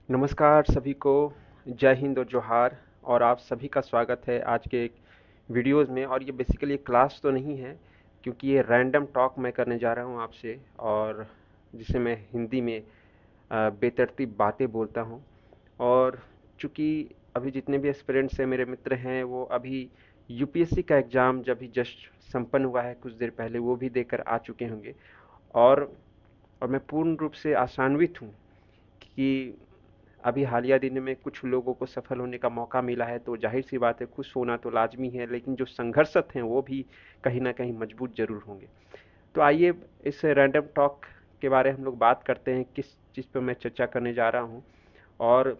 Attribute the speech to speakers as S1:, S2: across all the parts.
S1: नमस्कार सभी को। जय हिंद और जोहार। और आप सभी का स्वागत है आज के एक वीडियोज़ में। और ये बेसिकली एक क्लास तो नहीं है, क्योंकि ये रैंडम टॉक मैं करने जा रहा हूँ आपसे, और जिसे मैं हिंदी में बेतरतीब बातें बोलता हूँ। और चूँकि अभी जितने भी एस्पिरेंट्स हैं, मेरे मित्र हैं, वो अभी यूपीएससी का एग्ज़ाम जब भी जस्ट संपन्न हुआ है कुछ देर पहले, वो भी देकर आ चुके होंगे। और और मैं पूर्ण रूप से आशान्वित हूँ कि अभी हालिया दिनों में कुछ लोगों को सफल होने का मौका मिला है, तो जाहिर सी बात है खुश होना तो लाजमी है, लेकिन जो संघर्षरत हैं वो भी कहीं ना कहीं मजबूत जरूर होंगे। तो आइए इस रैंडम टॉक के बारे में हम लोग बात करते हैं, किस चीज़ पर मैं चर्चा करने जा रहा हूँ, और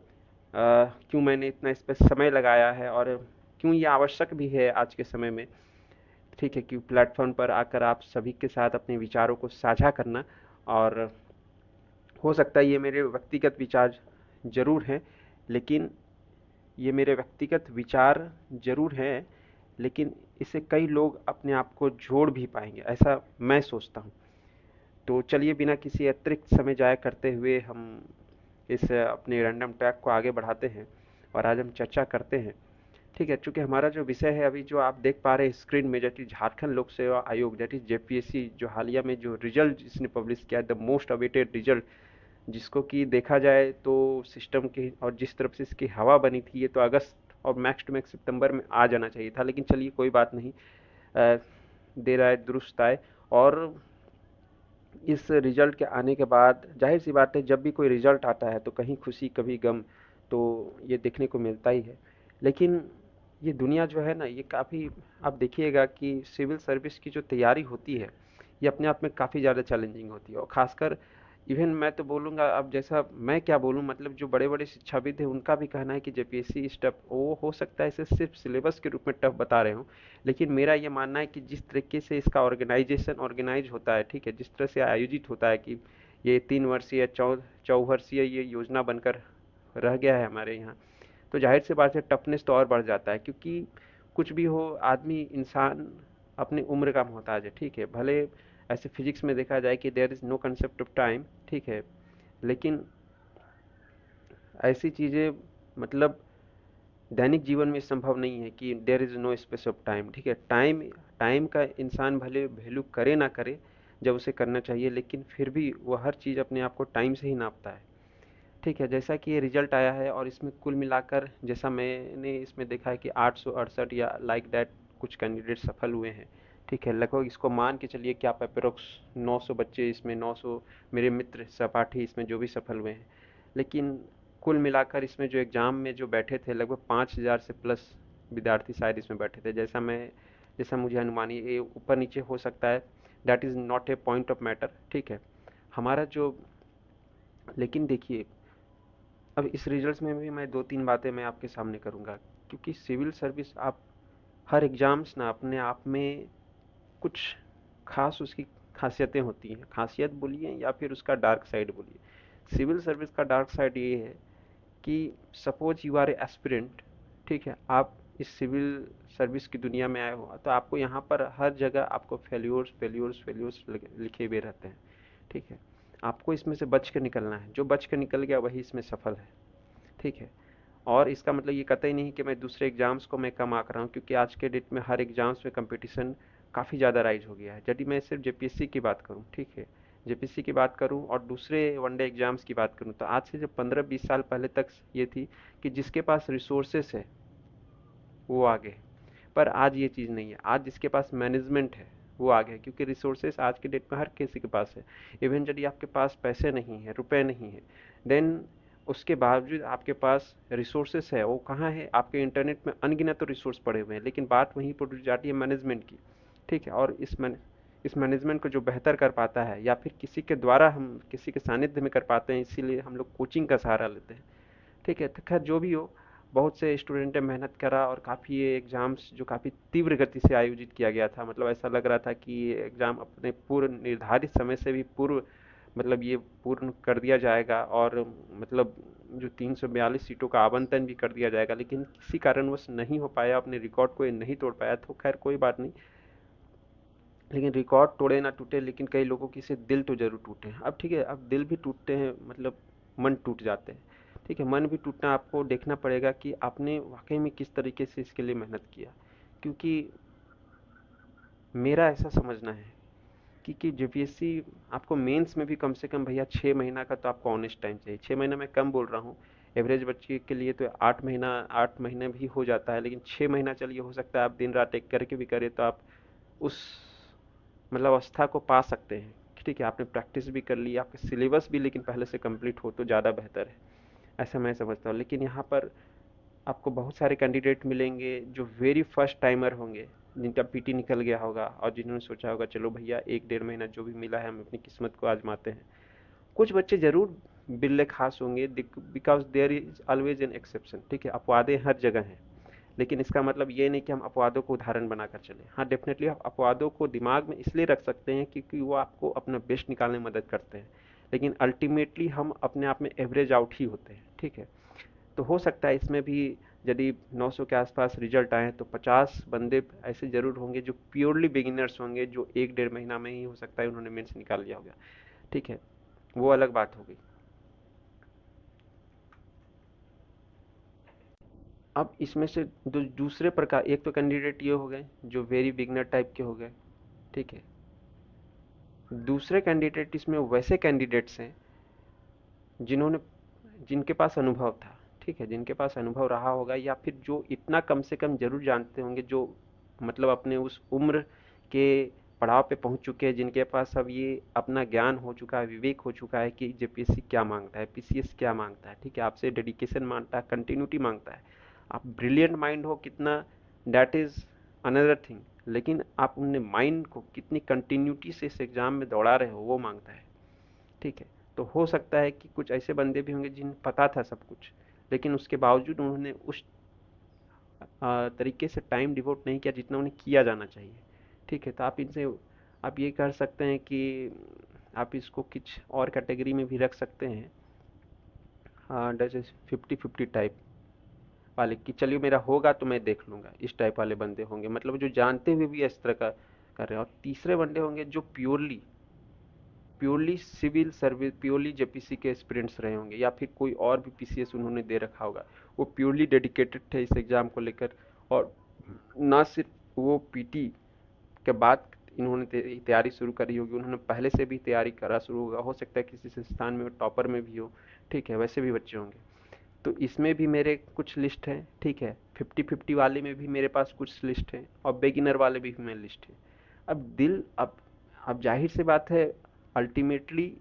S1: क्यों मैंने इतना इस पर समय लगाया है, और क्यों ये आवश्यक भी है आज के समय में। ठीक है, कि प्लेटफॉर्म पर आकर आप सभी के साथ अपने विचारों को साझा करना। और हो सकता है ये मेरे व्यक्तिगत विचार जरूर हैं, लेकिन ये मेरे व्यक्तिगत विचार ज़रूर हैं, लेकिन इससे कई लोग अपने आप को जोड़ भी पाएंगे, ऐसा मैं सोचता हूँ। तो चलिए बिना किसी अतिरिक्त समय जाया करते हुए हम इस अपने रैंडम टैग को आगे बढ़ाते हैं, और आज हम चर्चा करते हैं। ठीक है, चूंकि हमारा जो विषय है अभी जो आप देख पा रहे हैं स्क्रीन में, दैट इज झारखंड लोक सेवा आयोग, दैट इज जेपीएससी, जो हालिया में जो रिजल्ट इसने पब्लिश किया, द मोस्ट अवेटेड रिजल्ट, जिसको कि देखा जाए तो सिस्टम की और जिस तरफ से इसकी हवा बनी थी, ये तो अगस्त और मैक्स टू मैक्स सितंबर में आ जाना चाहिए था, लेकिन चलिए कोई बात नहीं। अ, देर आए दुरुस्त आए। और इस रिजल्ट के आने के बाद जाहिर सी बात है, जब भी कोई रिजल्ट आता है तो कहीं खुशी कभी गम, तो ये देखने को मिलता ही है। लेकिन ये दुनिया जो है ना, ये काफ़ी, आप देखिएगा कि सिविल सर्विस की जो तैयारी होती है, ये अपने आप में काफ़ी ज़्यादा चैलेंजिंग होती है। और खासकर इवन मैं तो बोलूँगा, अब जैसा मैं क्या बोलूँ, मतलब जो बड़े बड़े शिक्षाविद हैं उनका भी कहना है कि जेपीएससी इस टफ, वो हो सकता है इसे सिर्फ सिलेबस के रूप में टफ बता रहे हों, लेकिन मेरा ये मानना है कि जिस तरीके से इसका ऑर्गेनाइजेशन ऑर्गेनाइज होता है, ठीक है, जिस तरह से आयोजित होता है, कि ये 3 वर्षीय चौवर्षीय ये योजना बनकर रह गया है हमारे यहाँ, तो जाहिर सी बात है टफनेस तो और बढ़ जाता है, क्योंकि कुछ भी हो, आदमी इंसान अपनी उम्र का मोहताज है। ठीक है, भले ऐसे फिजिक्स में देखा जाए कि there is no concept of time, ठीक है, लेकिन ऐसी चीज़ें, मतलब दैनिक जीवन में संभव नहीं है कि there is no space of time. ठीक है, टाइम टाइम का इंसान भले वैल्यू करे ना करे जब उसे करना चाहिए, लेकिन फिर भी वो हर चीज़ अपने आप को टाइम से ही नापता है। ठीक है, जैसा कि ये रिजल्ट आया है, और इसमें कुल मिलाकर जैसा मैंने इसमें देखा है कि 868 या लाइक दैट कुछ कैंडिडेट सफल हुए हैं। ठीक है, लगभग इसको मान के चलिए कि आप अप्रोक्स 900 बच्चे इसमें, 900 मेरे मित्र सहपाठी इसमें जो भी सफल हुए हैं। लेकिन कुल मिलाकर इसमें जो एग्ज़ाम में जो बैठे थे, लगभग 5000 से प्लस विद्यार्थी शायद इसमें बैठे थे, जैसा मुझे अनुमान है, ये ऊपर नीचे हो सकता है, that is not a point of matter. ठीक है, हमारा जो, लेकिन देखिए, अब इस रिजल्ट्स में भी मैं दो तीन बातें मैं आपके सामने करूंगा, क्योंकि सिविल सर्विस, आप हर एग्जाम्स ना अपने आप में कुछ खास उसकी खासियतें होती हैं, खासियत बोलिए या फिर उसका डार्क साइड बोलिए। सिविल सर्विस का डार्क साइड ये है कि suppose you are a aspirant, ठीक है, आप इस सिविल सर्विस की दुनिया में आए हो, तो आपको यहाँ पर हर जगह आपको फेल्योर्स फेल्योर्स फेल्योर्स लिखे हुए रहते हैं। ठीक है, आपको इसमें से बच कर निकलना है, जो बच कर निकल गया वही इसमें सफल है। ठीक है, और इसका मतलब ये कतई नहीं कि मैं दूसरे एग्जाम्स को मैं कम आंक रहा हूँ, क्योंकि आज के डेट में हर एग्जाम्स में कंपटीशन काफ़ी ज़्यादा राइज हो गया है। यदि मैं सिर्फ जेपीएससी की बात करूँ, ठीक है, जेपीएससी की बात करूँ और दूसरे वनडे एग्जाम्स की बात करूँ, तो आज से जब 15-20 साल पहले तक ये थी कि जिसके पास रिसोर्सेस है वो आगे है। पर आज ये चीज़ नहीं है, आज जिसके पास मैनेजमेंट है वो आगे है, क्योंकि रिसोर्सेस आज के डेट में हर किसी के पास है। इवन यदि आपके पास पैसे नहीं है, रुपए नहीं है, देन उसके बावजूद आपके पास रिसोर्सेस है, वो कहाँ है, आपके इंटरनेट में अनगिनत तो रिसोर्स पड़े हुए हैं, लेकिन बात वहीं पर उठ जाती है मैनेजमेंट की। ठीक है, और इस मैनेजमेंट को जो बेहतर कर पाता है, या फिर किसी के द्वारा हम किसी के सानिध्य में कर पाते हैं, इसीलिए हम लोग कोचिंग का सहारा लेते हैं। ठीक है, तो खैर जो भी हो, बहुत से स्टूडेंट ने मेहनत करा, और काफ़ी ये एग्ज़ाम्स जो काफ़ी तीव्र गति से आयोजित किया गया था, मतलब ऐसा लग रहा था कि ये एग्ज़ाम अपने पूर्व निर्धारित समय से भी पूर्व, मतलब ये पूर्ण कर दिया जाएगा, और मतलब जो 342 सीटों का आवंटन भी कर दिया जाएगा, लेकिन किसी कारणवश नहीं हो पाया, अपने रिकॉर्ड को ये नहीं तोड़ पाया, तो खैर कोई बात नहीं। लेकिन रिकॉर्ड तोड़े ना टूटे, लेकिन कई लोगों की से दिल तो जरूर टूटे हैं। अब ठीक है, अब दिल भी टूटते हैं, मतलब मन टूट जाते हैं। ठीक है, मन भी टूटना, आपको देखना पड़ेगा कि आपने वाकई में किस तरीके से इसके लिए मेहनत किया। क्योंकि मेरा ऐसा समझना है कि जेपीएससी आपको मेंस में भी कम से कम भैया 6 महीना का तो आपको ऑनेस्ट टाइम चाहिए। 6 महीना मैं कम बोल रहा हूँ, एवरेज बच्चे के लिए तो 8 महीना, 8 महीने भी हो जाता है, लेकिन 6 महीना चलिए, हो सकता है आप दिन रात एक करके भी करें तो आप उस मतलब अवस्था को पा सकते हैं। ठीक है, आपने प्रैक्टिस भी कर ली, आपका सिलेबस भी लेकिन पहले से कंप्लीट हो तो ज़्यादा बेहतर है, ऐसा मैं समझता हूँ। लेकिन यहाँ पर आपको बहुत सारे कैंडिडेट मिलेंगे जो वेरी फर्स्ट टाइमर होंगे, जिनका पीटी निकल गया होगा और जिन्होंने सोचा होगा चलो भैया 1 डेढ़ महीना जो भी मिला है हम अपनी किस्मत को आजमाते हैं। कुछ बच्चे जरूर बिल्ले खास होंगे, because there is always an exception. ठीक है, अपवादें हर जगह हैं, लेकिन इसका मतलब ये नहीं कि हम अपवादों को उदाहरण बनाकर चले। हाँ, डेफिनेटली आप अपवादों को दिमाग में इसलिए रख सकते हैं क्योंकि वो आपको अपना बेस्ट निकालने में मदद करते हैं, लेकिन अल्टीमेटली हम अपने आप में एवरेज आउट ही होते हैं। ठीक है, तो हो सकता है इसमें भी यदि 900 के आसपास रिजल्ट आए तो 50 बंदे ऐसे जरूर होंगे जो प्योरली बिगिनर्स होंगे, जो 1 डेढ़ महीना में ही हो सकता है उन्होंने मेंस निकाल लिया होगा। ठीक है, वो अलग बात हो गई। अब इसमें से दूसरे प्रकार, एक तो कैंडिडेट ये हो गए जो वेरी बिगनर टाइप के हो गए। ठीक है, दूसरे कैंडिडेट इसमें वैसे कैंडिडेट्स हैं जिन्होंने जिनके पास अनुभव था। ठीक है, जिनके पास अनुभव रहा होगा, या फिर जो इतना कम से कम जरूर जानते होंगे, जो मतलब अपने उस उम्र के पड़ाव पे पहुंच चुके हैं, जिनके पास अब ये अपना ज्ञान हो चुका है, विवेक हो चुका है कि जेपीएससी क्या मांगता है, पीसीएस क्या मांगता है। ठीक है, आपसे डेडिकेशन मांगता है, कंटिन्यूटी मांगता है। आप ब्रिलियंट माइंड हो कितना, दैट इज अनदर थिंग, लेकिन आप अपने माइंड को कितनी कंटिन्यूटी से इस एग्जाम में दौड़ा रहे हो वो मांगता है। ठीक है, तो हो सकता है कि कुछ ऐसे बंदे भी होंगे जिन्हें पता था सब कुछ, लेकिन उसके बावजूद उन्होंने उस तरीके से टाइम डिवोट नहीं किया जितना उन्हें किया जाना चाहिए। ठीक है, तो आप इनसे आप ये कर सकते हैं कि आप इसको कुछ और कैटेगरी में भी रख सकते हैं। हाँ, जैसे 50-50 टाइप वाले, कि चलिए मेरा होगा तो मैं देख लूंगा, इस टाइप वाले बंदे होंगे, मतलब जो जानते हुए भी इस तरह का कर रहे हैं। और तीसरे बंदे होंगे जो purely purely civil service, purely JPC के एस्पिरेंट्स रहे होंगे, या फिर कोई और भी पीसीएस उन्होंने दे रखा होगा, वो प्योरली डेडिकेटेड थे इस एग्जाम को लेकर। और ना सिर्फ वो पीटी के बाद इन्होंने तैयारी शुरू करी होगी, उन्होंने पहले से भी तैयारी करा शुरू होगा, हो सकता है किसी संस्थान में टॉपर में भी हो। ठीक है, वैसे भी बच्चे होंगे। तो इसमें भी मेरे कुछ लिस्ट है। ठीक है, 50-50 वाले में भी मेरे पास कुछ लिस्ट है, और बिगिनर वाले भी मेरे लिस्ट है। अब दिल अब जाहिर सी बात है, अल्टीमेटली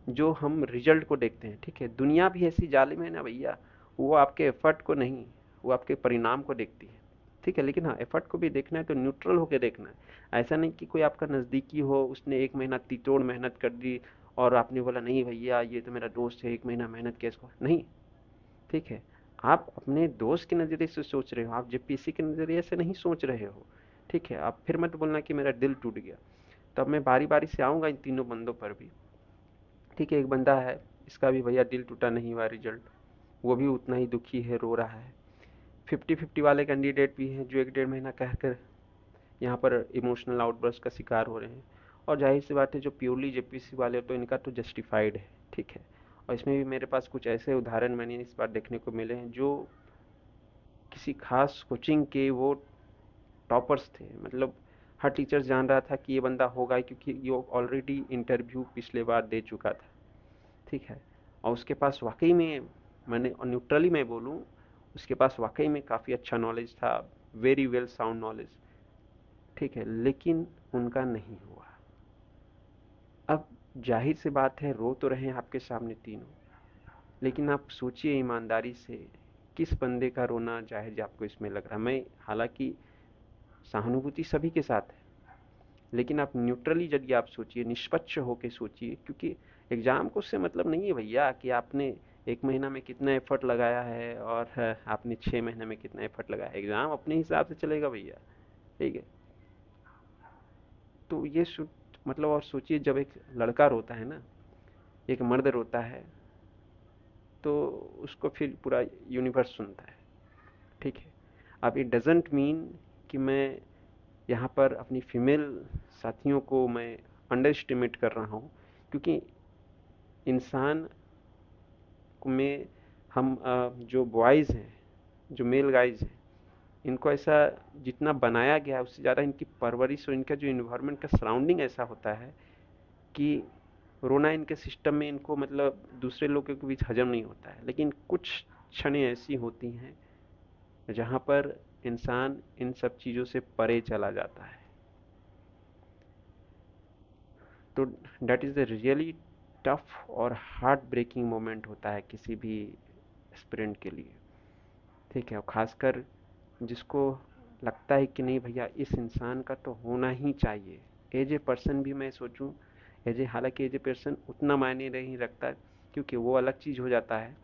S1: जो हम रिजल्ट को देखते हैं, ठीक है, दुनिया भी ऐसी जालिम है ना भैया, वो आपके एफर्ट को नहीं, वो आपके परिणाम को देखती है। ठीक है, लेकिन हाँ, एफर्ट को भी देखना है तो न्यूट्रल होकर देखना है। ऐसा नहीं कि कोई आपका नज़दीकी हो, उसने 1 महीना तितोड़ मेहनत कर दी और आपने बोला नहीं भैया ये तो मेरा दोस्त है, 1 महीना मेहनत किया इसको नहीं। ठीक है, आप अपने दोस्त के नज़रिए से सोच रहे हो, आप जेपीएससी के नज़रिए से नहीं सोच रहे हो। ठीक है, आप फिर मत बोलना कि मेरा दिल टूट गया। तब मैं बारी बारी से आऊंगा इन तीनों बंदों पर भी। ठीक है, एक बंदा है, इसका भी भैया दिल टूटा नहीं हुआ रिजल्ट, वो भी उतना ही दुखी है, रो रहा है। 50-50 वाले कैंडिडेट भी हैं जो 1 डेढ़ महीना कहकर यहाँ पर इमोशनल आउटबर्स्ट का शिकार हो रहे हैं। और जाहिर सी बात है, जो प्योरली जेपीसी वाले हो तो इनका तो जस्टिफाइड है। ठीक है, और इसमें भी मेरे पास कुछ ऐसे उदाहरण मैंने इस बार देखने को मिले हैं जो किसी खास कोचिंग के वो टॉपर्स थे, मतलब हर टीचर जान रहा था कि ये बंदा होगा क्योंकि ये ऑलरेडी इंटरव्यू पिछले बार दे चुका था। ठीक है, और उसके पास वाकई में, मैंने न्यूट्रली मैं बोलूँ, उसके पास वाकई में काफ़ी अच्छा नॉलेज था, वेरी वेल साउंड नॉलेज। ठीक है, लेकिन उनका नहीं हुआ। अब जाहिर सी बात है, रो तो रहे हैं आपके सामने तीनों, लेकिन आप सोचिए ईमानदारी से, किस बंदे का रोना जायज आपको इसमें लग रहा है। मैं हालांकि सहानुभूति सभी के साथ है, लेकिन आप न्यूट्रली यदि आप सोचिए, निष्पक्ष होकर सोचिए, क्योंकि एग्जाम को उससे मतलब नहीं है भैया कि आपने 1 महीना में कितना एफर्ट लगाया है और आपने 6 महीने में कितना एफर्ट लगाया है। एग्जाम अपने हिसाब से चलेगा भैया। ठीक है, तो ये मतलब, और सोचिए जब एक लड़का रोता है ना, एक मर्द रोता है, तो उसको फिर पूरा यूनिवर्स सुनता है। ठीक है, अब इट डजेंट मीन कि मैं यहाँ पर अपनी फीमेल साथियों को मैं अंडर एस्टिमेट कर रहा हूँ, क्योंकि इंसान में हम जो बॉयज़ हैं, जो मेल गाइज हैं, इनको ऐसा जितना बनाया गया है उससे ज़्यादा इनकी परवरिश और इनका जो इन्वायरमेंट का सराउंडिंग ऐसा होता है कि रोना इनके सिस्टम में इनको मतलब दूसरे लोगों के बीच हजम नहीं होता है। लेकिन कुछ क्षणें ऐसी होती हैं जहाँ पर इंसान इन सब चीज़ों से परे चला जाता है। तो that is the really tough और हार्ट ब्रेकिंग मोमेंट होता है किसी भी स्प्रिंट के लिए, ठीक है। और खासकर जिसको लगता है कि नहीं भैया इस इंसान का तो होना ही चाहिए, एज ए पर्सन भी मैं सोचूं, हालांकि एज ए पर्सन उतना मायने नहीं रखता क्योंकि वो अलग चीज़ हो जाता है,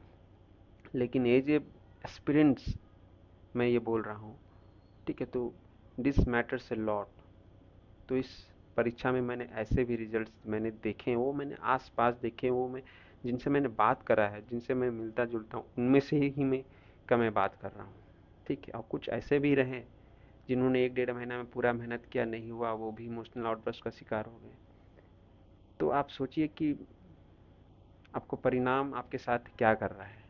S1: लेकिन एज ए एस्पिरेंट्स मैं ये बोल रहा हूँ, ठीक है। तो दिस मैटर्स ए लॉट। तो इस परीक्षा में मैंने ऐसे भी रिजल्ट्स मैंने देखे हैं, वो मैंने आस पास देखे हैं, वो मैं जिनसे मैंने बात करा है, जिनसे मैं मिलता जुलता हूँ, उनमें से ही मैं बात कर रहा हूँ, ठीक है। और कुछ ऐसे भी रहे जिन्होंने 1-1.5 महीना में पूरा मेहनत किया, नहीं हुआ, वो भी इमोशनल आउटबर्स्ट का शिकार हो गए। तो आप सोचिए कि आपको परिणाम आपके साथ क्या कर रहा है,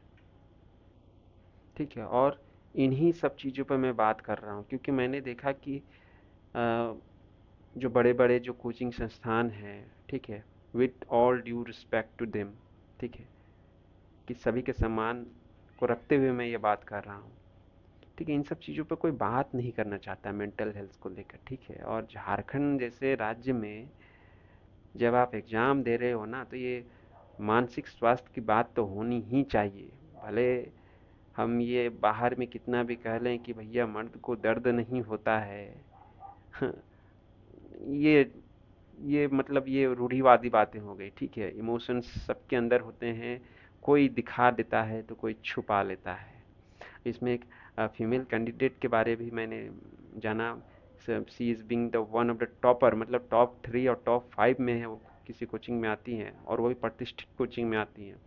S1: ठीक है। और इन्हीं सब चीज़ों पर मैं बात कर रहा हूँ क्योंकि मैंने देखा कि जो बड़े बड़े जो कोचिंग संस्थान हैं, ठीक है, with all due respect to them, ठीक है, कि सभी के सम्मान को रखते हुए मैं ये बात कर रहा हूँ, ठीक है। इन सब चीज़ों पर कोई बात नहीं करना चाहता मेंटल हेल्थ को लेकर, ठीक है। और झारखंड जैसे राज्य में जब आप एग्ज़ाम दे रहे हो ना, तो ये मानसिक स्वास्थ्य की बात तो होनी ही चाहिए। भले हम ये बाहर में कितना भी कह लें कि भैया मर्द को दर्द नहीं होता है, ये मतलब ये रूढ़िवादी बातें हो गई, ठीक है। इमोशंस सबके अंदर होते हैं, कोई दिखा देता है तो कोई छुपा लेता है। इसमें एक फीमेल कैंडिडेट के बारे भी मैंने जाना, she is being the one of the topper, मतलब टॉप 3 और टॉप 5 में है, वो किसी कोचिंग में आती हैं और वो भी प्रतिष्ठित कोचिंग में आती हैं।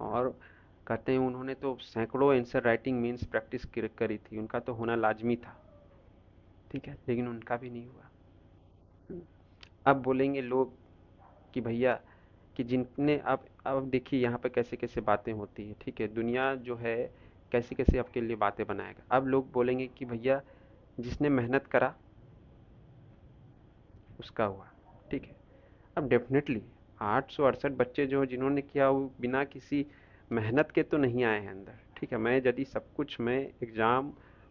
S1: और कहते हैं उन्होंने तो सैकड़ों आंसर राइटिंग मीन्स प्रैक्टिस करी थी, उनका तो होना लाजमी था, ठीक है, लेकिन उनका भी नहीं हुआ। अब बोलेंगे लोग कि भैया कि जिनने अब देखिए यहाँ पे कैसे कैसे बातें होती है, ठीक है। दुनिया जो है कैसे कैसे आपके लिए बातें बनाएगा। अब लोग बोलेंगे कि भैया जिसने मेहनत करा उसका हुआ, ठीक है। अब डेफिनेटली 868 बच्चे जो जिन्होंने किया वो बिना किसी मेहनत के तो नहीं आए हैं अंदर, ठीक है। मैं यदि सब कुछ मैं एग्ज़ाम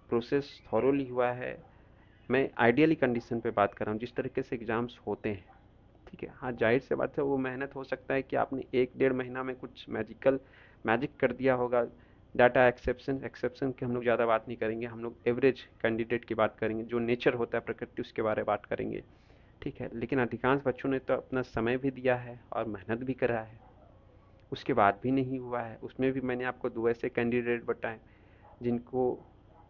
S1: प्रोसेस थॉरोली हुआ है, मैं आइडियली कंडीशन पे बात कर रहा हूँ जिस तरीके से एग्ज़ाम्स होते हैं, ठीक है। हाँ, जाहिर सी बात है वो मेहनत हो सकता है कि आपने 1-1.5 महीना में कुछ मैजिक कर दिया होगा। डाटा एक्सेप्शन एक्सेप्शन की हम लोग ज़्यादा बात नहीं करेंगे, हम लोग एवरेज कैंडिडेट की बात करेंगे, जो नेचर होता है प्रकृति उसके बारे में बात करेंगे, ठीक है। लेकिन अधिकांश बच्चों ने तो अपना समय भी दिया है और मेहनत भी करा है, उसके बाद भी नहीं हुआ है। उसमें भी मैंने आपको 2 ऐसे कैंडिडेट बताए जिनको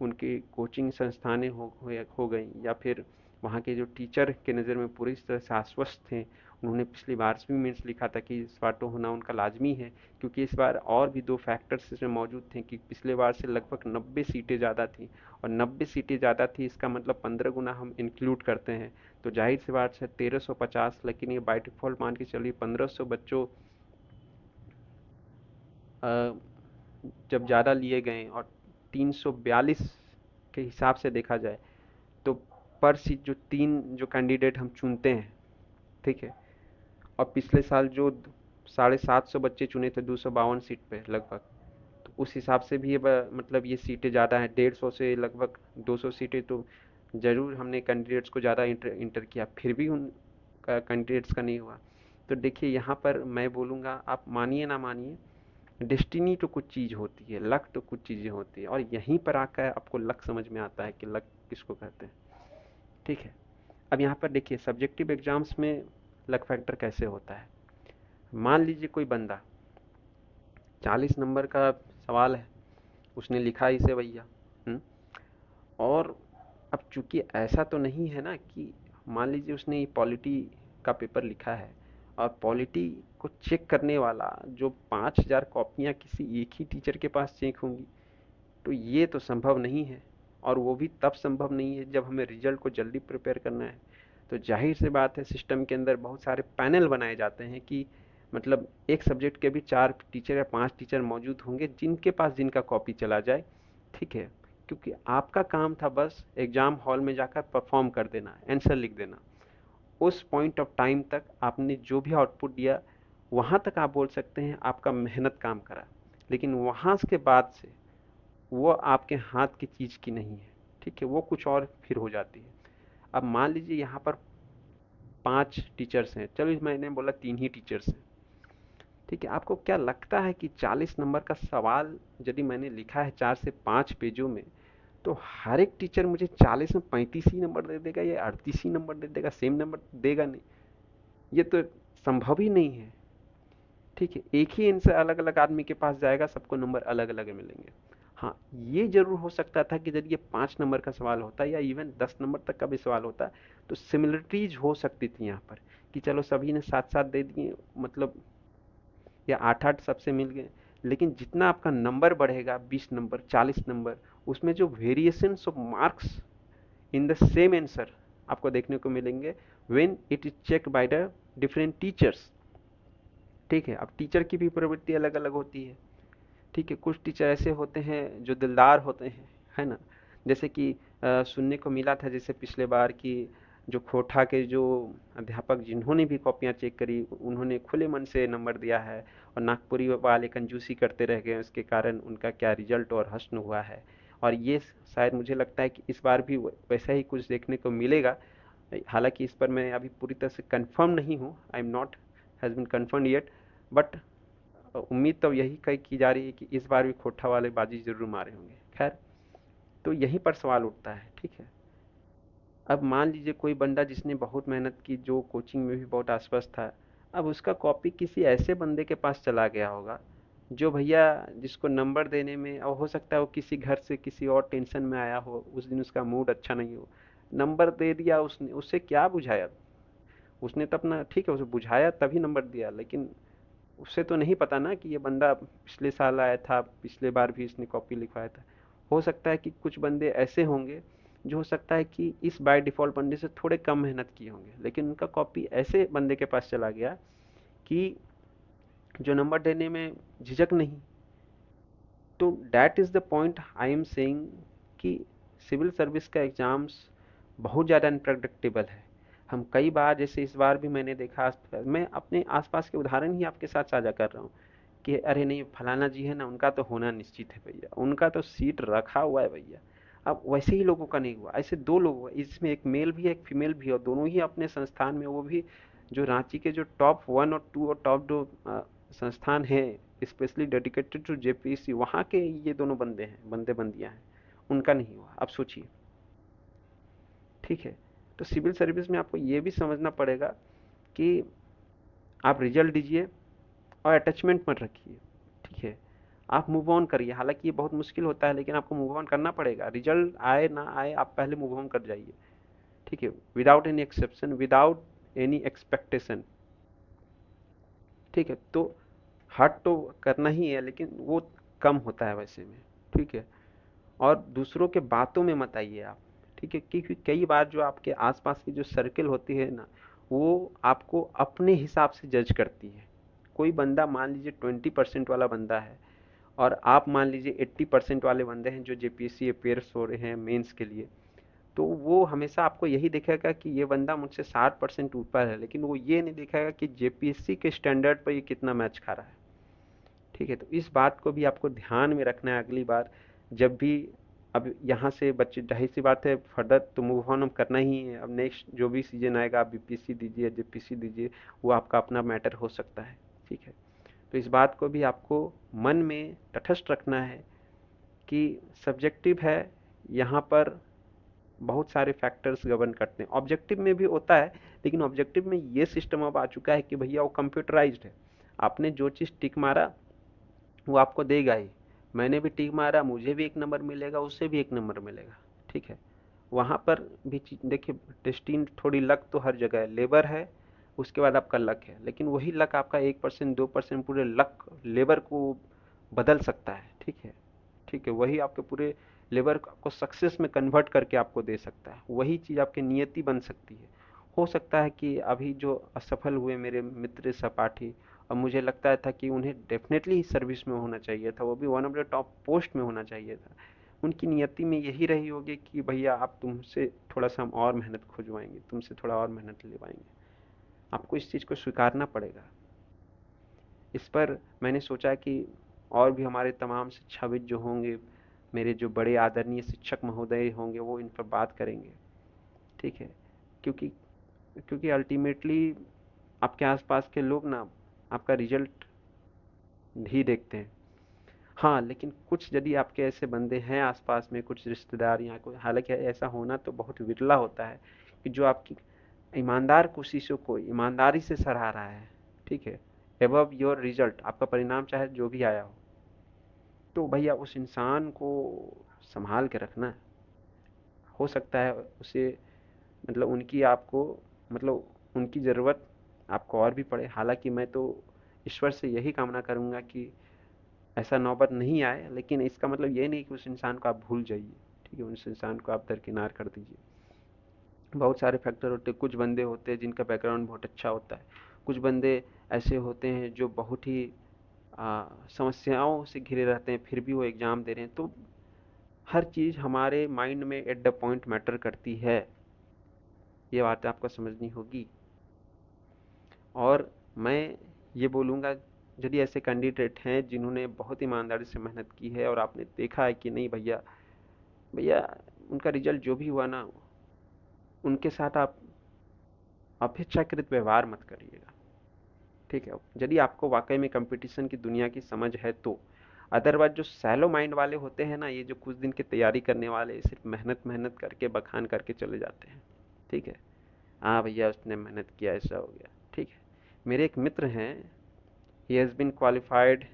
S1: उनकी कोचिंग संस्थानें हो गई, या फिर वहाँ के जो टीचर के नज़र में पूरी तरह से आश्वस्त थे। उन्होंने पिछली बार भी मीन्स लिखा था कि इस बार तो होना उनका लाजमी है, क्योंकि इस बार और भी 2 फैक्टर्स इसमें मौजूद थे कि पिछले बार से लगभग 90 सीटें ज़्यादा थी, और 90 सीटें ज़्यादा थी इसका मतलब 15 गुना हम इंक्लूड करते हैं, तो जाहिर सी बात है 1350, लेकिन ये बाय डिफ़ॉल्ट मान के चलिए 1500 बच्चों जब ज़्यादा लिए गए और 342 के हिसाब से देखा जाए तो पर सीट जो 3 जो कैंडिडेट हम चुनते हैं, ठीक है। और पिछले साल जो 750 बच्चे चुने थे 252 सीट पे लगभग, तो उस हिसाब से भी ये मतलब ये सीटें ज़्यादा हैं, 150 से लगभग 200 सीटें, तो ज़रूर हमने कैंडिडेट्स को ज़्यादा इंटर किया, फिर भी उन कैंडिडेट्स का नहीं हुआ। तो देखिए यहाँ पर मैं बोलूँगा, आप मानिए ना मानिए, डेस्टिनी तो कुछ चीज़ होती है, लक तो कुछ चीज़ें होती है, और यहीं पर आकर आपको लक समझ में आता है कि लक किसको कहते हैं, ठीक है। अब यहाँ पर देखिए सब्जेक्टिव एग्जाम्स में लक फैक्टर कैसे होता है। मान लीजिए कोई बंदा 40 नंबर का सवाल है, उसने लिखा इसे भैया, और अब चूंकि ऐसा तो नहीं है ना कि मान लीजिए उसने पॉलिटी का पेपर लिखा है और पॉलिटी को चेक करने वाला जो 5000 कॉपियां किसी एक ही टीचर के पास चेक होंगी, तो ये तो संभव नहीं है, और वो भी तब संभव नहीं है जब हमें रिजल्ट को जल्दी प्रिपेयर करना है। तो जाहिर सी बात है, सिस्टम के अंदर बहुत सारे पैनल बनाए जाते हैं कि मतलब एक सब्जेक्ट के भी 4 टीचर या 5 टीचर मौजूद होंगे जिनके पास जिनका कॉपी चला जाए, ठीक है। क्योंकि आपका काम था बस एग्जाम हॉल में जाकर परफॉर्म कर देना, आंसर लिख देना। उस पॉइंट ऑफ टाइम तक आपने जो भी आउटपुट दिया, वहां तक आप बोल सकते हैं आपका मेहनत काम करा। लेकिन वहां के बाद से वो आपके हाथ की चीज की नहीं है, ठीक है, वो कुछ और फिर हो जाती है। अब मान लीजिए यहाँ पर 5 टीचर्स हैं, चलो मैंने बोला 3 ही टीचर्स हैं, ठीक है। आपको क्या लगता है कि 40 नंबर का सवाल यदि मैंने लिखा है 4 से 5 पेजों में, तो हर एक टीचर मुझे 40 में 35 ही नंबर दे देगा या 38 ही नंबर दे देगा, सेम नंबर देगा नहीं? ये तो संभव ही नहीं है, ठीक है। एक ही आंसर अलग अलग आदमी के पास जाएगा, सबको नंबर अलग अलग मिलेंगे। हाँ, ये जरूर हो सकता था कि यदि ये 5 नंबर का सवाल होता या इवन 10 नंबर तक का भी सवाल होता, तो सिमिलरिटीज हो सकती थी यहाँ पर कि चलो सभी ने 7-7 दे दिए, मतलब या 8-8 सबसे मिल गए। लेकिन जितना आपका नंबर बढ़ेगा, 20 नंबर, 40 नंबर, उसमें जो variations of marks in the same answer आपको देखने को मिलेंगे when it is check by the different teachers, ठीक है। अब टीचर की भी प्रवृत्ति अलग अलग होती है, ठीक है। कुछ टीचर ऐसे होते हैं जो दिलदार होते हैं, है ना। जैसे कि सुनने को मिला था जैसे पिछले बार की जो खोटा के जो अध्यापक जिन्होंने भी कॉपियां चेक करी, उन्होंने खुले मन से नंबर दिया है, और नागपुरी वाले कंजूसी करते रह गए, उसके कारण उनका क्या रिजल्ट और हश्न हुआ है। और ये शायद मुझे लगता है कि इस बार भी वैसा ही कुछ देखने को मिलेगा। हालांकि इस पर मैं अभी पूरी तरह से कंफर्म नहीं हूँ, I am not has been confirm yet, but उम्मीद तो यही की जा रही है कि इस बार भी खोटा वाले बाजी जरूर मारे होंगे। खैर, तो यहीं पर सवाल उठता है, ठीक है। अब मान लीजिए कोई बंदा जिसने बहुत मेहनत की, जो कोचिंग में भी बहुत आसपास था, अब उसका कॉपी किसी ऐसे बंदे के पास चला गया होगा जो भैया जिसको नंबर देने में, और हो सकता है वो किसी घर से किसी और टेंशन में आया हो, उस दिन उसका मूड अच्छा नहीं हो, नंबर दे दिया उसने, उससे क्या बुझाया? उसने तो अपना, ठीक है, उसे बुझाया तभी नंबर दिया, लेकिन उसे तो नहीं पता ना कि ये बंदा पिछले साल आया था, पिछले बार भी इसने कॉपी लिखवाया था। हो सकता है कि कुछ बंदे ऐसे होंगे जो हो सकता है कि इस बाय डिफॉल्ट बंदे से थोड़े कम मेहनत किए होंगे, लेकिन उनका कॉपी ऐसे बंदे के पास चला गया कि जो नंबर देने में झिझक नहीं। तो that is the point I am saying कि सिविल सर्विस का एग्जाम्स बहुत ज़्यादा अनप्रडिक्टेबल है। हम कई बार, जैसे इस बार भी मैंने देखा, मैं अपने आसपास के उदाहरण ही आपके साथ साझा कर रहा हूँ कि अरे नहीं, फलाना जी है ना, उनका तो होना निश्चित है भैया, उनका तो सीट रखा हुआ है भैया। अब वैसे ही लोगों का नहीं हुआ, ऐसे 2 लोग हुआ, इसमें एक मेल भी है एक फीमेल भी है, और दोनों ही अपने संस्थान में, वो भी जो रांची के जो टॉप 1 और 2 और टॉप 2 संस्थान हैं स्पेशली डेडिकेटेड टू जेपीएससी, वहाँ के ये दोनों बंदे हैं, बंदे बंदियां हैं, उनका नहीं हुआ। अब सोचिए, ठीक है। तो सिविल सर्विस में आपको ये भी समझना पड़ेगा कि आप रिजल्ट दीजिए और अटैचमेंट मत रखिए, ठीक है। आप मूव ऑन करिए, हालांकि ये बहुत मुश्किल होता है, लेकिन आपको मूव ऑन करना पड़ेगा। रिजल्ट आए ना आए, आप पहले मूव ऑन कर जाइए, ठीक है, without any exception, without any expectation, ठीक है। तो हर्ट तो करना ही है, लेकिन वो कम होता है वैसे में, ठीक है। और दूसरों के बातों में मत आइए आप, ठीक है, क्योंकि कई बार जो आपके आसपास की जो सर्किल होती है ना, वो आपको अपने हिसाब से जज करती है। कोई बंदा मान लीजिए 20% वाला बंदा है, और आप मान लीजिए 80% वाले बंदे हैं जो जेपीएससी अपेयर्स हो रहे हैं मेंस के लिए, तो वो हमेशा आपको यही दिखेगा कि ये बंदा मुझसे 60% ऊपर है, लेकिन वो ये नहीं दिखेगा कि जेपीएससी के स्टैंडर्ड पर ये कितना मैच खा रहा है, ठीक है। तो इस बात को भी आपको ध्यान में रखना है अगली बार जब भी, अब यहाँ से बच्चे, जाहिर सी बात है, फर्दर तो मूव ऑन हम करना ही है। अब नेक्स्ट जो भी सीजन आएगा, आप बीपीएससी दीजिए, जेपीएससी दीजिए, वो आपका अपना मैटर हो सकता है, ठीक है। तो इस बात को भी आपको मन में तटस्थ रखना है कि सब्जेक्टिव है, यहाँ पर बहुत सारे फैक्टर्स गवर्न करते हैं। ऑब्जेक्टिव में भी होता है, लेकिन ऑब्जेक्टिव में ये सिस्टम अब आ चुका है कि भैया वो कंप्यूटराइज्ड है। आपने जो चीज़ टिक मारा वो आपको देगा ही। मैंने भी टिक मारा, मुझे भी 1 नंबर मिलेगा, उससे भी 1 नंबर मिलेगा, ठीक है। वहाँ पर भी देखिए, टेस्टिंग थोड़ी लक तो हर जगह है, लेबर है, उसके बाद आपका लक है, लेकिन वही लक आपका 1% 2% पूरे लक लेबर को बदल सकता है, ठीक है, ठीक है। वही आपके पूरे लेबर को सक्सेस में कन्वर्ट करके आपको दे सकता है। वही चीज़ आपकी नियति बन सकती है। हो सकता है कि अभी जो असफल हुए मेरे मित्र सहपाठी, और मुझे लगता था कि उन्हें डेफिनेटली सर्विस में होना चाहिए था, वो भी one of the top post में होना चाहिए था, उनकी नियति में यही रही होगी कि भैया आप तुमसे थोड़ा सा हम और मेहनत खुजवाएंगे, तुमसे थोड़ा और मेहनत लेवाएंगे। आपको इस चीज़ को स्वीकारना पड़ेगा। इस पर मैंने सोचा कि और भी हमारे तमाम शिक्षाविद जो होंगे, मेरे जो बड़े आदरणीय शिक्षक महोदय होंगे, वो इन पर बात करेंगे। ठीक है। क्योंकि क्योंकि अल्टीमेटली आपके आसपास के लोग ना आपका रिजल्ट ही देखते हैं। हाँ, लेकिन कुछ यदि आपके ऐसे बंदे हैं आसपास में, कुछ रिश्तेदार या कोई, हालांकि ऐसा होना तो बहुत विरला होता है, कि जो आपकी ईमानदार कोशिशों को ईमानदारी से सराह रहा है। ठीक है। एबव योर रिजल्ट, आपका परिणाम चाहे जो भी आया हो, तो भैया उस इंसान को संभाल के रखना है। हो सकता है उसे, मतलब उनकी आपको, मतलब उनकी ज़रूरत आपको और भी पड़े। हालांकि मैं तो ईश्वर से यही कामना करूंगा कि ऐसा नौबत नहीं आए, लेकिन इसका मतलब ये नहीं कि उस इंसान को आप भूल जाइए। ठीक है, उस इंसान को आप दरकिनार कर दीजिए। बहुत सारे फैक्टर होते हैं। कुछ बंदे होते हैं जिनका बैकग्राउंड बहुत अच्छा होता है, कुछ बंदे ऐसे होते हैं जो बहुत ही समस्याओं से घिरे रहते हैं, फिर भी वो एग्ज़ाम दे रहे हैं। तो हर चीज़ हमारे माइंड में एट द पॉइंट मैटर करती है। ये बात आपको समझनी होगी। और मैं ये बोलूँगा, यदि ऐसे कैंडिडेट हैं जिन्होंने बहुत ईमानदारी से मेहनत की है और आपने देखा है कि नहीं भैया, भैया उनका रिजल्ट जो भी हुआ ना, उनके साथ आप अपेक्षाकृत व्यवहार मत करिएगा। ठीक है, यदि आपको वाकई में कंपटीशन की दुनिया की समझ है तो। अदरवाइज जो सैलो माइंड वाले होते हैं ना, ये जो कुछ दिन की तैयारी करने वाले, सिर्फ मेहनत मेहनत करके बखान करके चले जाते हैं। ठीक है, हाँ भैया उसने मेहनत किया, ऐसा हो गया। ठीक है। मेरे एक मित्र हैं, he has been qualified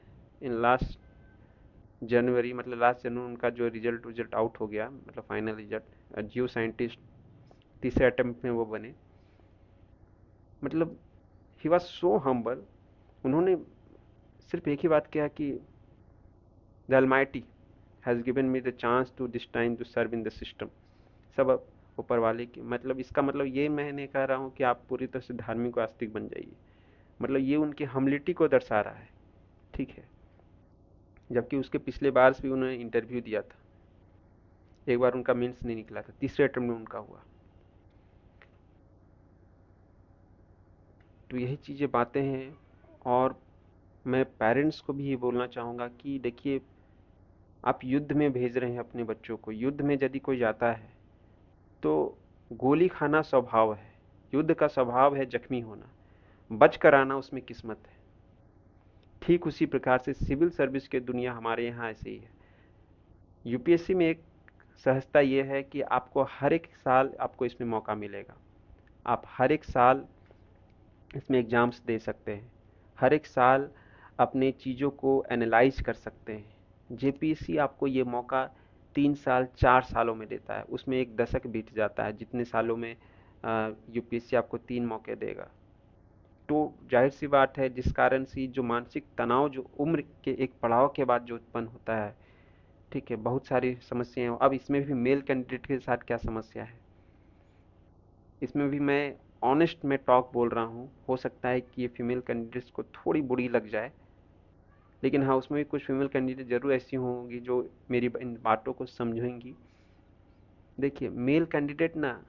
S1: in last January, मतलब लास्ट जनवरी उनका जो रिजल्ट रिजल्ट आउट हो गया, मतलब फाइनल रिजल्ट, जियो साइंटिस्ट, तीसरे अटेम्प्ट में वो बने। मतलब ही वॉज सो हम्बल। उन्होंने सिर्फ एक ही बात किया कि the almighty has given me the chance to this time to serve in the system. सब ऊपर वाले की, मतलब इसका मतलब ये मैं नहीं कह रहा हूँ कि आप पूरी तरह से धार्मिक और आस्तिक बन जाइए, मतलब ये उनकी हम्बिलिटी को दर्शा रहा है। ठीक है। जबकि उसके पिछले बार भी उन्होंने इंटरव्यू दिया था, एक बार उनका मेंस नहीं निकला था, तीसरे अटेम्प्ट में उनका हुआ। तो यही चीज़ें बातें हैं। और मैं पेरेंट्स को भी ये बोलना चाहूँगा कि देखिए, आप युद्ध में भेज रहे हैं अपने बच्चों को। युद्ध में यदि कोई जाता है तो गोली खाना स्वभाव है, युद्ध का स्वभाव है जख्मी होना, बच कर आना उसमें किस्मत है। ठीक उसी प्रकार से सिविल सर्विस की दुनिया हमारे यहाँ ऐसे ही है। यूपीएससी में एक सहजता ये है कि आपको हर एक साल आपको इसमें मौका मिलेगा। आप हर एक साल इसमें एग्जाम्स दे सकते हैं, हर एक साल अपने चीज़ों को एनालाइज कर सकते हैं। जेपीएससी आपको ये मौका 3 साल 4 सालों में देता है, उसमें एक दशक बीत जाता है जितने सालों में यूपीएससी आपको 3 मौके देगा। तो जाहिर सी बात है, जिस कारण से जो मानसिक तनाव जो उम्र के एक पड़ाव के बाद जो उत्पन्न होता है, ठीक है, बहुत सारी समस्याएं। अब इसमें भी मेल कैंडिडेट के साथ क्या समस्या है, इसमें भी मैं ऑनेस्ट में टॉक बोल रहा हूँ। हो सकता है कि ये फीमेल कैंडिडेट्स को थोड़ी बुरी लग जाए, लेकिन हाँ, उसमें भी कुछ फीमेल कैंडिडेट जरूर ऐसी होंगी जो मेरी इन बातों को समझेंगी। देखिए, मेल कैंडिडेट ना,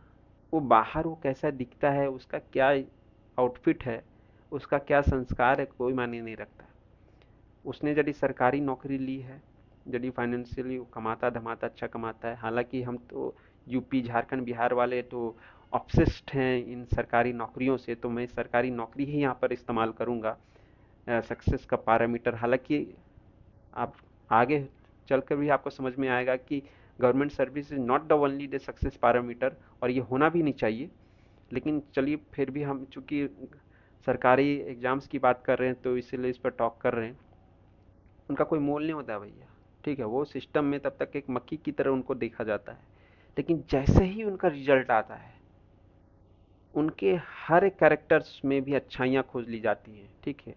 S1: वो बाहर वो कैसा दिखता है, उसका क्या आउटफिट है, उसका क्या संस्कार है, कोई मायने नहीं रखता। उसने यदि सरकारी नौकरी ली है, यदि फाइनेंशियली कमाता धमाता अच्छा कमाता है, हालांकि हम तो यूपी झारखंड बिहार वाले तो ऑब्सेस्ड हैं इन सरकारी नौकरियों से, तो मैं सरकारी नौकरी ही यहाँ पर इस्तेमाल करूँगा सक्सेस का पैरामीटर। हालांकि आप आगे चलकर भी आपको समझ में आएगा कि government service is not the only the success parameter, और ये होना भी नहीं चाहिए। लेकिन चलिए, फिर भी हम चूंकि सरकारी एग्जाम्स की बात कर रहे हैं तो इसीलिए इस पर टॉक कर रहे हैं। उनका कोई मोल नहीं होता भैया। ठीक है, वो सिस्टम में तब तक एक मक्खी की तरह उनको देखा जाता है, लेकिन जैसे ही उनका रिजल्ट आता है, उनके हर एक कैरेक्टर्स में भी अच्छाइयाँ खोज ली जाती हैं। ठीक है,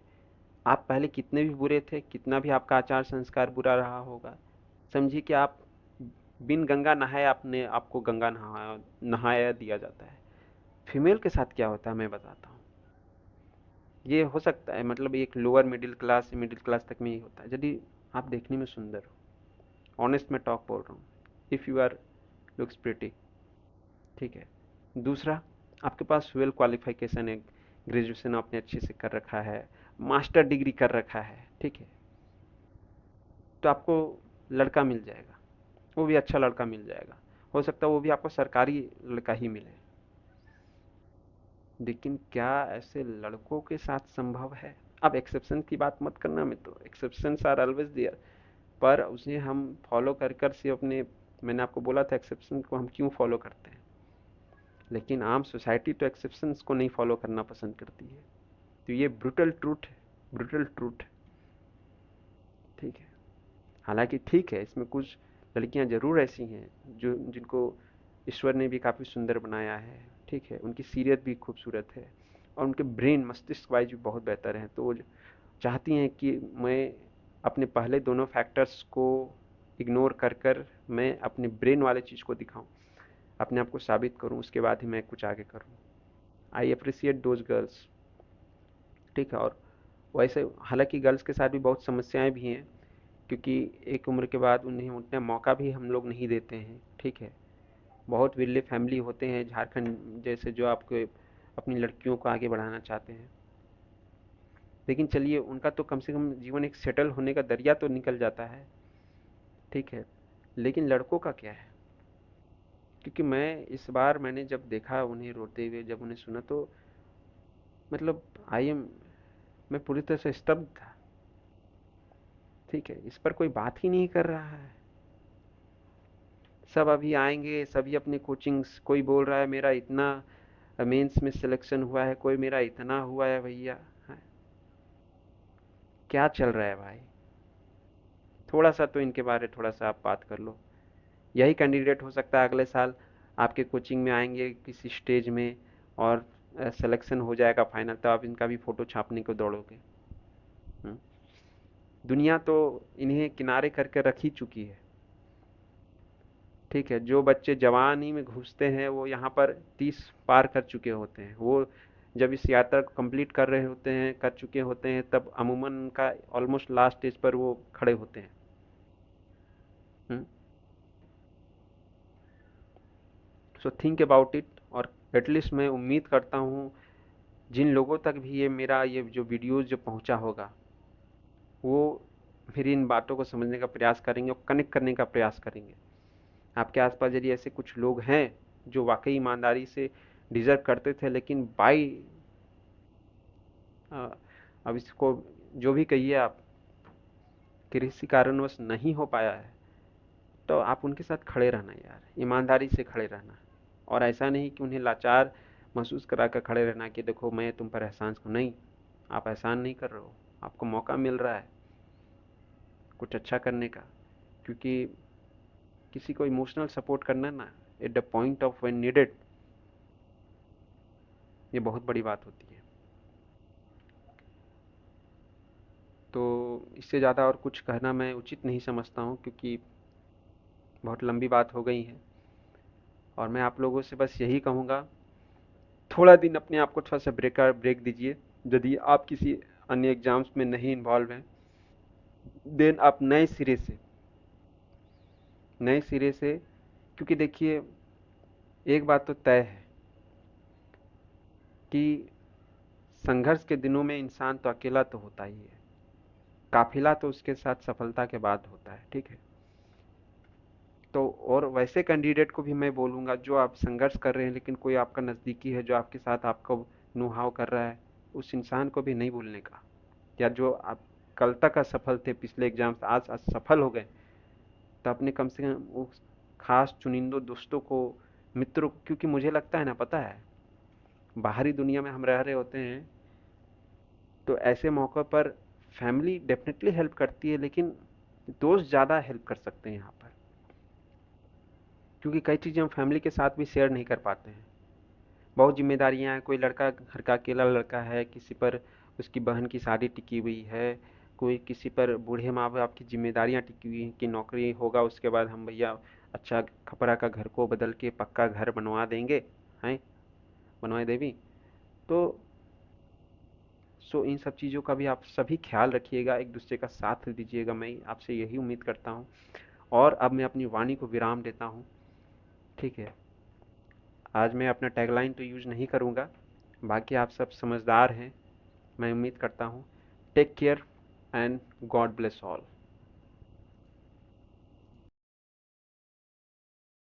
S1: आप पहले कितने भी बुरे थे, कितना भी आपका आचार संस्कार बुरा रहा होगा, समझिए कि आप बिन गंगा नहाए आपने आपको गंगा नहाया दिया जाता है। फीमेल के साथ क्या होता है मैं बताता हूँ। ये हो सकता है मतलब एक लोअर मिडिल क्लास तक में ही होता है। यदि आप देखने में सुंदर हो, ऑनेस्ट में टॉक बोल रहा हूँ, if you are looks pretty, ठीक है। दूसरा, आपके पास वेल क्वालिफिकेशन है, ग्रेजुएशन आपने अच्छे से कर रखा है, मास्टर डिग्री कर रखा है, ठीक है, तो आपको लड़का मिल जाएगा, वो भी अच्छा लड़का मिल जाएगा। हो सकता है वो भी आपको सरकारी लड़का ही मिले। लेकिन क्या ऐसे लड़कों के साथ संभव है? अब एक्सेप्शन की बात मत करना, मैं तो एक्सेप्शंस आर ऑलवेज देयर, पर उसे हम फॉलो कर कर से अपने, मैंने आपको बोला था एक्सेप्शन को हम क्यों फॉलो करते हैं। लेकिन आम सोसाइटी तो एक्सेप्शंस को नहीं फॉलो करना पसंद करती है। तो ये ब्रूटल ट्रूथ है, ब्रूटल ट्रूथ है, ठीक है। हालांकि ठीक है, इसमें कुछ लड़कियां जरूर ऐसी हैं जो जिनको ईश्वर ने भी काफ़ी सुंदर बनाया है, ठीक है, उनकी सीरत भी खूबसूरत है और उनके ब्रेन मस्तिष्क वाइज भी बहुत बेहतर है, तो वो चाहती हैं कि मैं अपने पहले दोनों फैक्टर्स को इग्नोर कर कर मैं अपने ब्रेन वाले चीज़ को दिखाऊं, अपने आप को साबित करूं, उसके बाद ही मैं कुछ आगे करूं। आई अप्रिसिएट दोज गर्ल्स, ठीक है। और वैसे हालांकि गर्ल्स के साथ भी बहुत समस्याएं भी हैं, क्योंकि एक उम्र के बाद उन्हें उतना मौका भी हम लोग नहीं देते हैं, ठीक है। बहुत विरले फैमिली होते हैं झारखंड जैसे जो आपको अपनी लड़कियों को आगे बढ़ाना चाहते हैं, लेकिन चलिए उनका तो कम से कम जीवन एक सेटल होने का दरिया तो निकल जाता है, ठीक है। लेकिन लड़कों का क्या है? क्योंकि मैं इस बार मैंने जब देखा उन्हें रोते हुए, जब उन्हें सुना, तो मतलब आई एम मैं पूरी तरह से स्तब्ध था, ठीक है। इस पर कोई बात ही नहीं कर रहा है। सब अभी आएंगे, सभी अपने कोचिंग्स, कोई बोल रहा है मेरा इतना मेंस में सिलेक्शन हुआ है, कोई मेरा इतना हुआ है भैया। हाँ, क्या चल रहा है भाई? थोड़ा सा तो इनके बारे थोड़ा सा आप बात कर लो। यही कैंडिडेट हो सकता है अगले साल आपके कोचिंग में आएंगे किसी स्टेज में और सिलेक्शन हो जाएगा फाइनल, तो आप इनका भी फोटो छापने को दौड़ोगे। हम्म? दुनिया तो इन्हें किनारे करके रख ही चुकी है, ठीक है। जो बच्चे जवानी में घुसते हैं वो यहाँ पर 30 पार कर चुके होते हैं। वो जब इस यात्रा को कंप्लीट कर रहे होते हैं, कर चुके होते हैं, तब अमूमन उनका ऑलमोस्ट लास्ट स्टेज पर वो खड़े होते हैं। So think about it. और एटलीस्ट मैं उम्मीद करता हूँ जिन लोगों तक भी ये मेरा ये जो वीडियोस जो पहुँचा होगा, वो मेरी इन बातों को समझने का प्रयास करेंगे और कनेक्ट करने का प्रयास करेंगे। आपके आसपास यदि ऐसे कुछ लोग हैं जो वाकई ईमानदारी से डिजर्व करते थे, लेकिन बाई अब इसको जो भी कहिए आप, किसी कारणवश नहीं हो पाया है, तो आप उनके साथ खड़े रहना यार, ईमानदारी से खड़े रहना। और ऐसा नहीं कि उन्हें लाचार महसूस करा कर खड़े रहना कि देखो मैं तुम पर एहसान को नहीं, आप एहसान नहीं कर रहे हो, आपको मौका मिल रहा है कुछ अच्छा करने का। क्योंकि किसी को इमोशनल सपोर्ट करना ना at the point of when needed, ये बहुत बड़ी बात होती है। तो इससे ज़्यादा और कुछ कहना मैं उचित नहीं समझता हूँ, क्योंकि बहुत लंबी बात हो गई है। और मैं आप लोगों से बस यही कहूँगा, थोड़ा दिन अपने आप को थोड़ा सा ब्रेक दीजिए। यदि आप किसी अन्य एग्जाम्स में नहीं इन्वॉल्व हैं, देन आप नए सिरे से, क्योंकि देखिए एक बात तो तय है कि संघर्ष के दिनों में इंसान तो अकेला तो होता ही है, काफिला तो उसके साथ सफलता के बाद होता है, ठीक है। तो और वैसे कैंडिडेट को भी मैं बोलूंगा जो आप संघर्ष कर रहे हैं, लेकिन कोई आपका नजदीकी है जो आपके साथ आपको नुहाव कर रहा है, उस इंसान को भी नहीं भूलने का। या जो आप कल तक असफल थे पिछले एग्जाम से, आज सफल हो गए, तो अपने कम से कम उस खास चुनिंदो दोस्तों को, मित्रों को, क्योंकि मुझे लगता है ना, पता है, बाहरी दुनिया में हम रह रहे होते हैं तो ऐसे मौक़ों पर फैमिली डेफिनेटली हेल्प करती है, लेकिन दोस्त ज़्यादा हेल्प कर सकते हैं यहाँ पर, क्योंकि कई चीज़ें हम फैमिली के साथ भी शेयर नहीं कर पाते हैं। बहुत जिम्मेदारियां हैं, कोई लड़का घर का अकेला लड़का है, किसी पर उसकी बहन की शादी टिकी हुई है, कोई किसी पर बूढ़े माँ बाप की जिम्मेदारियां टिकी हुई हैं कि नौकरी होगा उसके बाद हम भैया अच्छा खपरा का घर को बदल के पक्का घर बनवा देंगे, हैं, बनवाए देवी। तो इन सब चीज़ों का भी आप सभी ख्याल रखिएगा, एक दूसरे का साथ दीजिएगा, मैं आपसे यही उम्मीद करता हूँ। और अब मैं अपनी वाणी को विराम देता हूँ। ठीक है, आज मैं अपना टैगलाइन तो यूज नहीं करूँगा, बाकी आप सब समझदार हैं, मैं उम्मीद करता हूँ। Take care and God bless all.